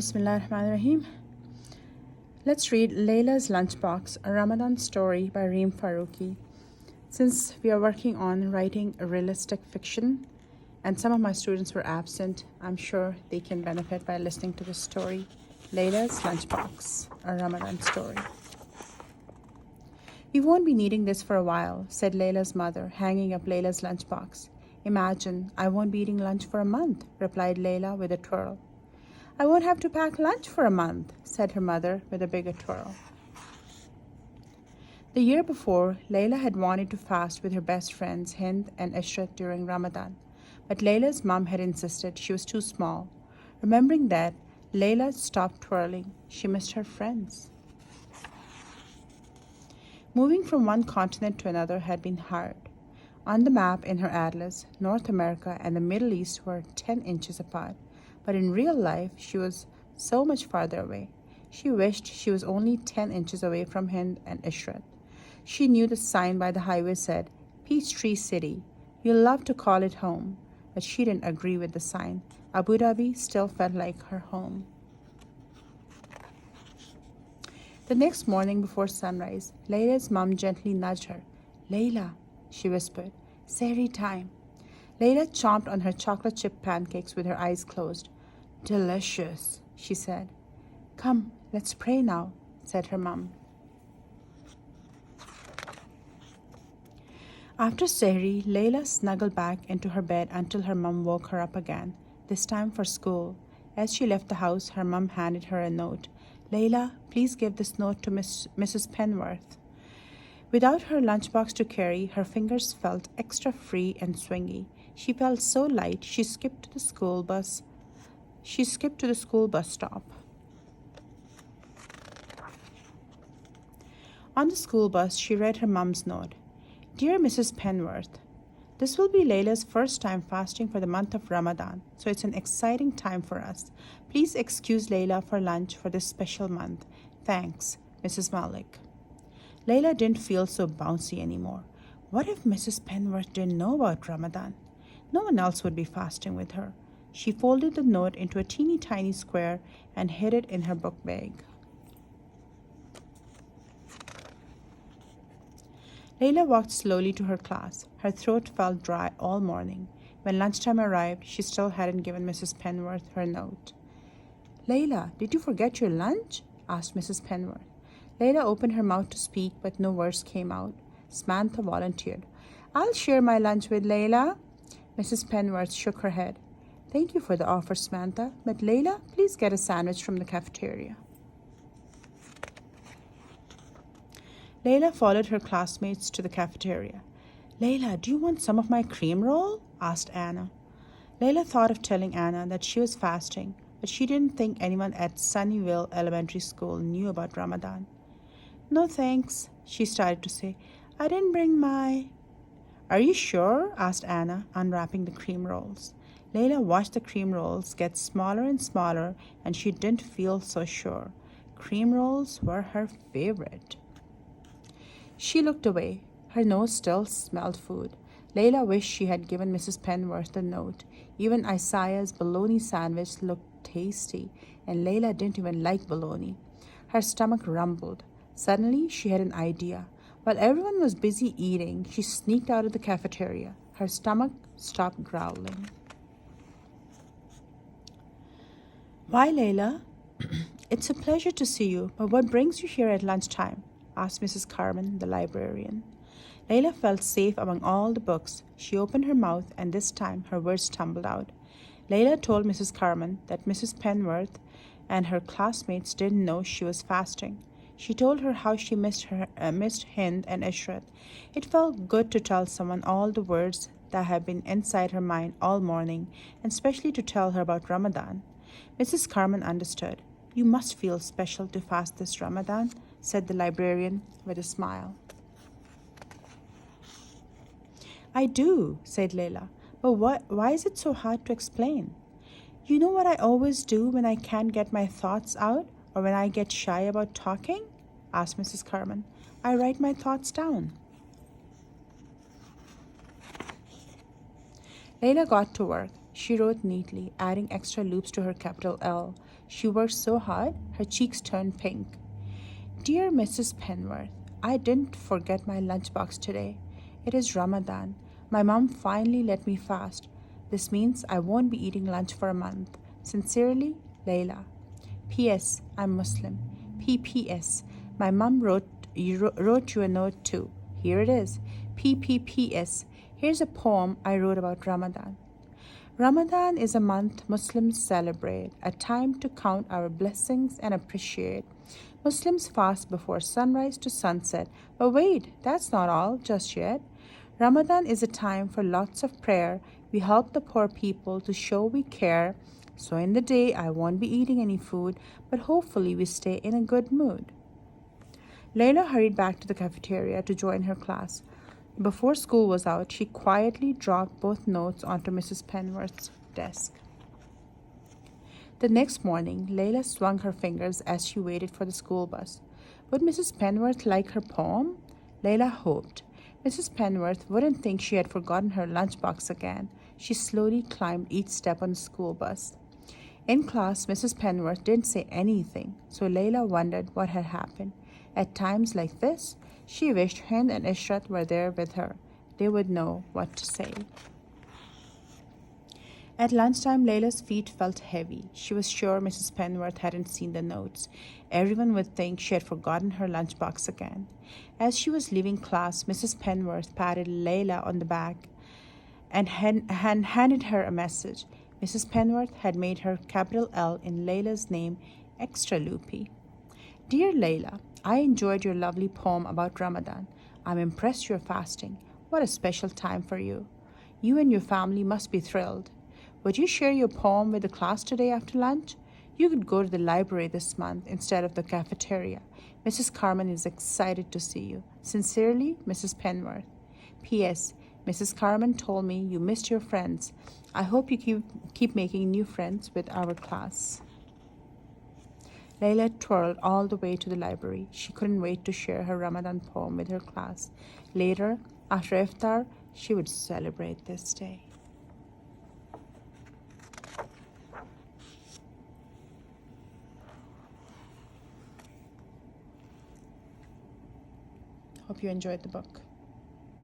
Bismillahirrahmanirrahim. Let's read Lailah's Lunchbox, a Ramadan story by Reem Faruqi. Since we are working on writing a realistic fiction and some of my students were absent, I'm sure they can benefit by listening to this story. Lailah's Lunchbox, a Ramadan story. We won't be needing this for a while, said Lailah's mother, hanging up Lailah's lunchbox. Imagine, I won't be eating lunch for a month, replied Lailah with a twirl. I won't have to pack lunch for a month, said her mother with a bigger twirl. The year before, Lailah had wanted to fast with her best friends Hind and Ishrat during Ramadan, but Lailah's mom had insisted she was too small. Remembering that, Lailah stopped twirling. She missed her friends. Moving from one continent to another had been hard. On the map in her atlas, North America and the Middle East were 10 inches apart. But in real life, she was so much farther away. She wished she was only 10 inches away from Hind and Ishrat. She knew the sign by the highway said, Peachtree City. You'll love to call it home. But she didn't agree with the sign. Abu Dhabi still felt like her home. The next morning before sunrise, Lailah's mom gently nudged her. Lailah, she whispered, Sehri time. Lailah chomped on her chocolate chip pancakes with her eyes closed. Delicious, she said. Come, let's pray now, said her mum. After Sehri, Lailah snuggled back into her bed until her mum woke her up again, this time for school. As she left the house, her mum handed her a note. Lailah, please give this note to Mrs. Penworth. Without her lunchbox to carry, her fingers felt extra free and swingy. She felt so light, she skipped to the school bus stop. On the school bus, she read her mum's note. Dear Mrs. Penworth, this will be Lailah's first time fasting for the month of Ramadan, so it's an exciting time for us. Please excuse Lailah for lunch for this special month. Thanks, Mrs. Malik. Lailah didn't feel so bouncy anymore. What if Mrs. Penworth didn't know about Ramadan? No one else would be fasting with her. She folded the note into a teeny tiny square and hid it in her book bag. Lailah walked slowly to her class. Her throat felt dry all morning. When lunchtime arrived, she still hadn't given Mrs. Penworth her note. Lailah, did you forget your lunch? Asked Mrs. Penworth. Lailah opened her mouth to speak, but no words came out. Samantha volunteered. I'll share my lunch with Lailah. Mrs. Penworth shook her head. Thank you for the offer, Samantha, but Lailah, please get a sandwich from the cafeteria. Lailah followed her classmates to the cafeteria. Lailah, do you want some of my cream roll? Asked Anna. Lailah thought of telling Anna that she was fasting, but she didn't think anyone at Sunnyvale Elementary School knew about Ramadan. No thanks, she started to say. I didn't bring my... Are you sure? Asked Anna, unwrapping the cream rolls. Lailah watched the cream rolls get smaller and smaller, and she didn't feel so sure. Cream rolls were her favorite. She looked away. Her nose still smelled food. Lailah wished she had given Mrs. Penworth the note. Even Isaiah's bologna sandwich looked tasty, and Lailah didn't even like bologna. Her stomach rumbled. Suddenly, she had an idea. While everyone was busy eating, she sneaked out of the cafeteria. Her stomach stopped growling. Why, Lailah? It's a pleasure to see you, but what brings you here at lunchtime? Asked Mrs. Carmen, the librarian. Lailah felt safe among all the books. She opened her mouth, and this time her words tumbled out. Lailah told Mrs. Carmen that Mrs. Penworth and her classmates didn't know she was fasting. She told her how she missed Hind and Ishrat. It felt good to tell someone all the words that had been inside her mind all morning, and especially to tell her about Ramadan. Mrs. Carmen understood. You must feel special to fast this Ramadan, said the librarian with a smile. I do, said Lailah, but why is it so hard to explain? You know what I always do when I can't get my thoughts out or when I get shy about talking? Asked Mrs. Carmen. I write my thoughts down. Lailah got to work. She wrote neatly, adding extra loops to her capital L. She worked so hard, her cheeks turned pink. Dear Mrs. Penworth, I didn't forget my lunchbox today. It is Ramadan. My mom finally let me fast. This means I won't be eating lunch for a month. Sincerely, Lailah. P.S. I'm Muslim. P.P.S. My mom wrote you a note too. Here it is. P.P.P.S. Here's a poem I wrote about Ramadan. Ramadan is a month Muslims celebrate, a time to count our blessings and appreciate. Muslims fast before sunrise to sunset. But wait, that's not all just yet. Ramadan is a time for lots of prayer. We help the poor people to show we care. So in the day, I won't be eating any food, but hopefully we stay in a good mood. Lailah hurried back to the cafeteria to join her class. Before school was out, she quietly dropped both notes onto Mrs. Penworth's desk. The next morning, Lailah swung her fingers as she waited for the school bus. Would Mrs. Penworth like her poem? Lailah hoped. Mrs. Penworth wouldn't think she had forgotten her lunchbox again. She slowly climbed each step on the school bus. In class, Mrs. Penworth didn't say anything, so Lailah wondered what had happened. At times like this, she wished Hind and Ishrat were there with her. They would know what to say. At lunchtime, Lailah's feet felt heavy. She was sure Mrs. Penworth hadn't seen the notes. Everyone would think she had forgotten her lunchbox again. As she was leaving class, Mrs. Penworth patted Lailah on the back and handed her a message. Mrs. Penworth had made her capital L in Lailah's name extra loopy. Dear Lailah, I enjoyed your lovely poem about Ramadan. I'm impressed you're fasting. What a special time for you. You and your family must be thrilled. Would you share your poem with the class today after lunch? You could go to the library this month instead of the cafeteria. Mrs. Carmen is excited to see you. Sincerely, Mrs. Penworth. P.S. Mrs. Carmen told me you missed your friends. I hope you keep making new friends with our class. Lailah twirled all the way to the library. She couldn't wait to share her Ramadan poem with her class. Later, after iftar, she would celebrate this day. Hope you enjoyed the book.